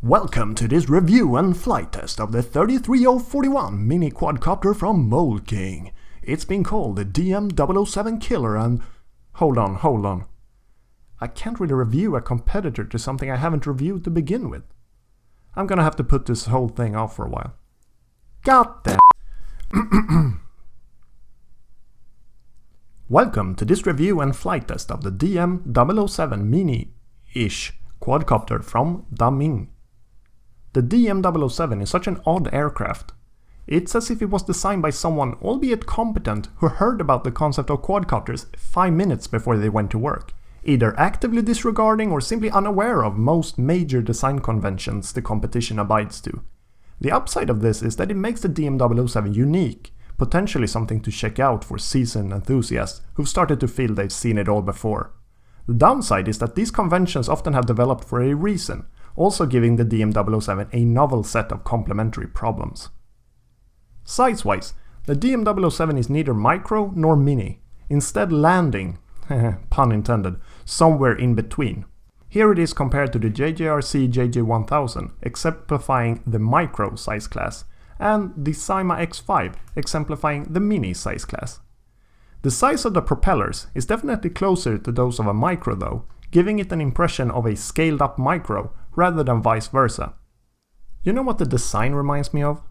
Welcome to this review and flight test of the 33041 mini quadcopter from Mold King. It's been called the DM007 killer and... Hold on. I can't really review a competitor to something I haven't reviewed to begin with. I'm gonna have to put this whole thing off for a while. God damn. Welcome to this review and flight test of the DM007 mini-ish quadcopter from Daming. The DM007 is such an odd aircraft. It's as if it was designed by someone, albeit competent, who heard about the concept of quadcopters 5 minutes before they went to work, either actively disregarding or simply unaware of most major design conventions the competition abides to. The upside of this is that it makes the DM007 unique, potentially something to check out for seasoned enthusiasts who've started to feel they've seen it all before. The downside is that these conventions often have developed for a reason, also giving the DM007 a novel set of complementary problems. Size-wise, the DM007 is neither micro nor mini, instead landing, pun intended, somewhere in between. Here it is compared to the JJRC JJ1000, exemplifying the micro size class, and the Syma X5, exemplifying the mini size class. The size of the propellers is definitely closer to those of a micro though, giving it an impression of a scaled up micro rather than vice versa. You know what the design reminds me of?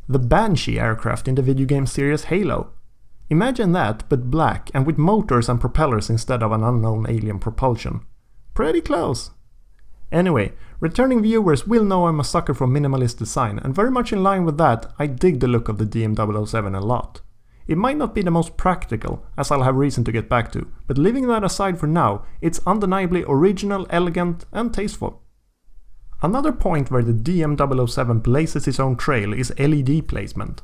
The Banshee aircraft in the video game series Halo. Imagine that, but black and with motors and propellers instead of an unknown alien propulsion. Pretty close! Anyway, returning viewers will know I'm a sucker for minimalist design, and very much in line with that, I dig the look of the DM007 a lot. It might not be the most practical, as I'll have reason to get back to, but leaving that aside for now, it's undeniably original, elegant, and tasteful. Another point where the DM007 blazes its own trail is LED placement.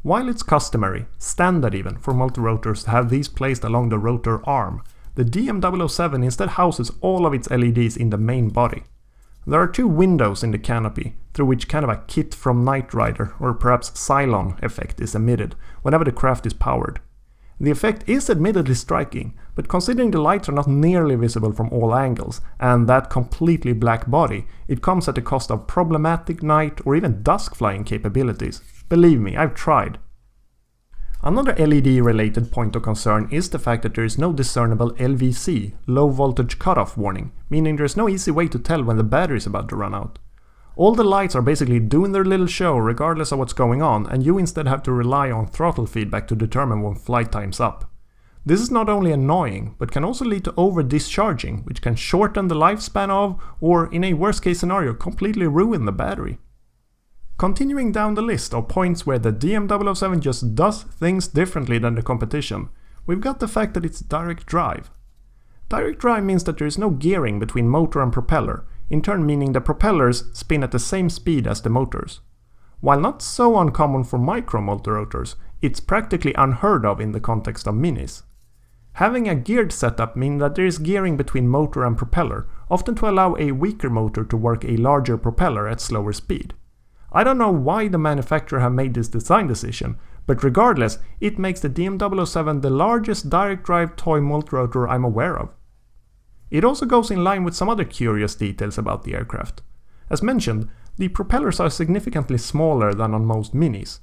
While it's customary, standard even, for multirotors to have these placed along the rotor arm, the DM007 instead houses all of its LEDs in the main body. There are 2 windows in the canopy, through which kind of a Kit from Knight Rider or perhaps Cylon effect is emitted whenever the craft is powered. The effect is admittedly striking, but considering the lights are not nearly visible from all angles, and that completely black body, it comes at the cost of problematic night or even dusk flying capabilities. Believe me, I've tried. Another LED related point of concern is the fact that there is no discernible LVC, low voltage cutoff warning, meaning there is no easy way to tell when the battery is about to run out. All the lights are basically doing their little show regardless of what's going on, and you instead have to rely on throttle feedback to determine when flight time's up. This is not only annoying, but can also lead to over discharging, which can shorten the lifespan of, or in a worst case scenario, completely ruin the battery. Continuing down the list of points where the DM007 just does things differently than the competition, we've got the fact that it's direct drive. Direct drive means that there is no gearing between motor and propeller, in turn meaning the propellers spin at the same speed as the motors. While not so uncommon for micro multirotors, it's practically unheard of in the context of minis. Having a geared setup means that there is gearing between motor and propeller, often to allow a weaker motor to work a larger propeller at slower speed. I don't know why the manufacturer have made this design decision, but regardless, it makes the DM007 the largest direct drive toy multirotor I'm aware of. It also goes in line with some other curious details about the aircraft. As mentioned, the propellers are significantly smaller than on most minis.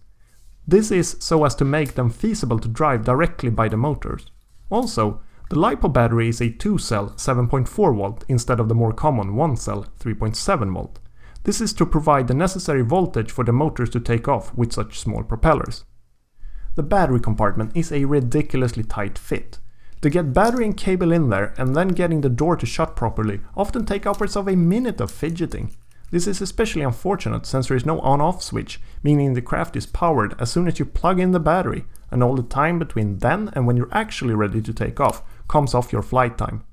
This is so as to make them feasible to drive directly by the motors. Also, the LiPo battery is a 2-cell 7.4 volt instead of the more common 1-cell 3.7 volt. This is to provide the necessary voltage for the motors to take off with such small propellers. The battery compartment is a ridiculously tight fit. To get battery and cable in there and then getting the door to shut properly often take upwards of a minute of fidgeting. This is especially unfortunate since there is no on-off switch, meaning the craft is powered as soon as you plug in the battery, and all the time between then and when you're actually ready to take off comes off your flight time.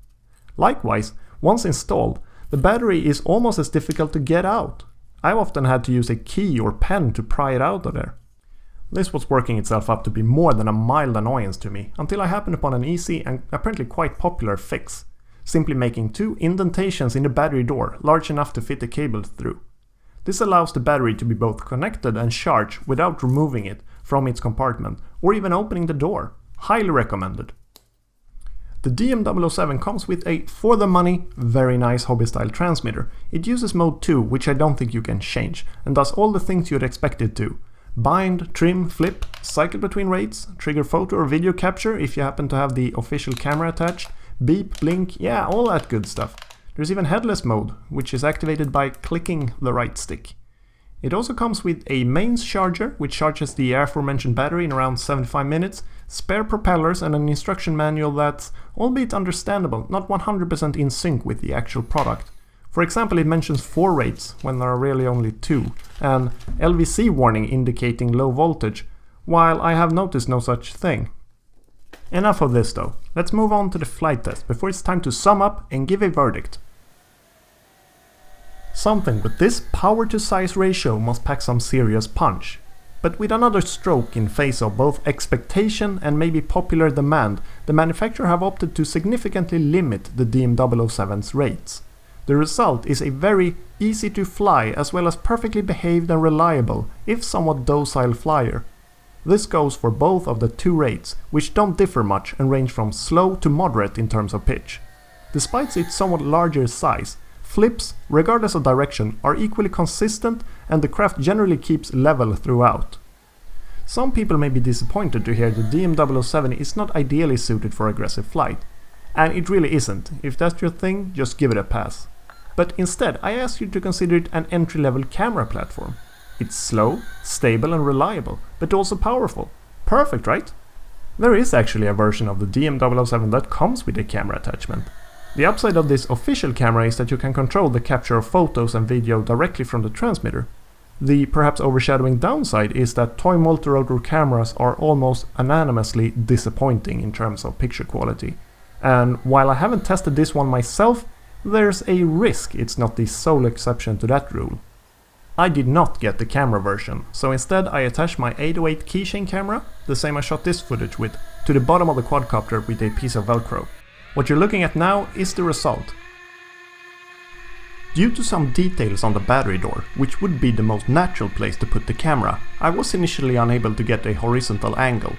Likewise, once installed, the battery is almost as difficult to get out. I've often had to use a key or pen to pry it out of there. This was working itself up to be more than a mild annoyance to me, until I happened upon an easy and apparently quite popular fix, simply making 2 indentations in the battery door large enough to fit the cable through. This allows the battery to be both connected and charged without removing it from its compartment or even opening the door. Highly recommended. The DM007 comes with a, for the money, very nice hobby-style transmitter. It uses mode 2, which I don't think you can change, and does all the things you'd expect it to. Bind, trim, flip, cycle between rates, trigger photo or video capture if you happen to have the official camera attached, beep, blink, yeah, all that good stuff. There's even headless mode, which is activated by clicking the right stick. It also comes with a mains charger, which charges the aforementioned battery in around 75 minutes, spare propellers and an instruction manual that's, albeit understandable, not 100% in sync with the actual product. For example, it mentions 4 rates when there are really only 2, and LVC warning indicating low voltage, while I have noticed no such thing. Enough of this though, let's move on to the flight test before it's time to sum up and give a verdict. Something with this power to size ratio must pack some serious punch. But with another stroke in face of both expectation and maybe popular demand, the manufacturer have opted to significantly limit the DM007's rates. The result is a very easy to fly as well as perfectly behaved and reliable, if somewhat docile flyer. This goes for both of the 2 rates, which don't differ much and range from slow to moderate in terms of pitch. Despite its somewhat larger size, flips, regardless of direction, are equally consistent and the craft generally keeps level throughout. Some people may be disappointed to hear the DM007 is not ideally suited for aggressive flight. And it really isn't. If that's your thing, just give it a pass. But instead, I ask you to consider it an entry-level camera platform. It's slow, stable and reliable, but also powerful. Perfect, right? There is actually a version of the DM007 that comes with a camera attachment. The upside of this official camera is that you can control the capture of photos and video directly from the transmitter. The perhaps overshadowing downside is that toy multi-rotor cameras are almost unanimously disappointing in terms of picture quality. And while I haven't tested this one myself, there's a risk it's not the sole exception to that rule. I did not get the camera version, so instead I attached my 808 keychain camera, the same I shot this footage with, to the bottom of the quadcopter with a piece of velcro. What you're looking at now is the result. Due to some details on the battery door, which would be the most natural place to put the camera, I was initially unable to get a horizontal angle.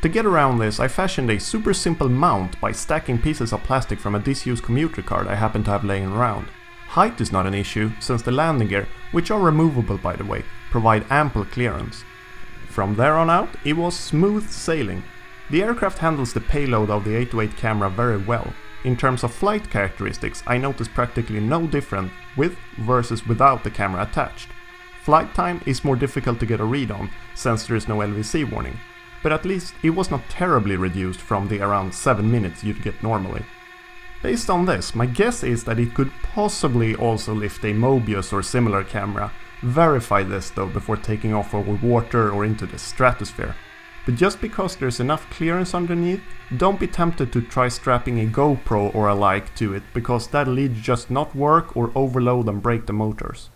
To get around this, I fashioned a super simple mount by stacking pieces of plastic from a disused commuter card I happened to have laying around. Height is not an issue, since the landing gear, which are removable by the way, provide ample clearance. From there on out, it was smooth sailing. The aircraft handles the payload of the 808 camera very well. In terms of flight characteristics, I noticed practically no difference with versus without the camera attached. Flight time is more difficult to get a read on, since there is no LVC warning, but at least it was not terribly reduced from the around 7 minutes you'd get normally. Based on this, my guess is that it could possibly also lift a Mobius or similar camera. Verify this though before taking off over water or into the stratosphere. But just because there's enough clearance underneath, don't be tempted to try strapping a GoPro or alike to it, because that'll either just not work or overload and break the motors.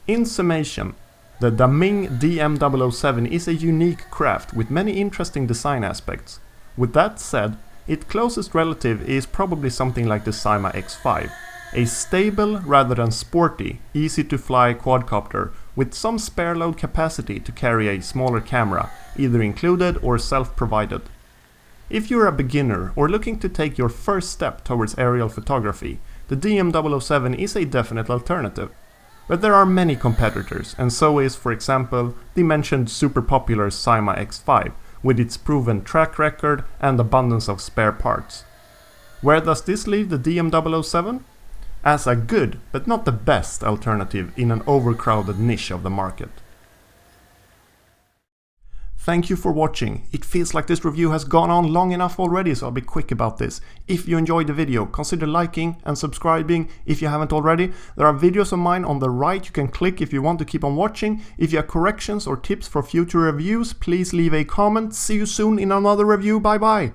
In summation, the Daming DM007 is a unique craft with many interesting design aspects. With that said, its closest relative is probably something like the Syma X5, a stable rather than sporty, easy to fly quadcopter with some spare load capacity to carry a smaller camera, either included or self-provided. If you're a beginner or looking to take your first step towards aerial photography, the DM007 is a definite alternative. But there are many competitors, and so is, for example, the mentioned super popular Syma X5, with its proven track record and abundance of spare parts. Where does this leave the DM007? As a good, but not the best alternative in an overcrowded niche of the market. Thank you for watching. It feels like this review has gone on long enough already, so I'll be quick about this. If you enjoyed the video, consider liking and subscribing if you haven't already. There are videos of mine on the right you can click if you want to keep on watching. If you have corrections or tips for future reviews, please leave a comment. See you soon in another review. Bye bye!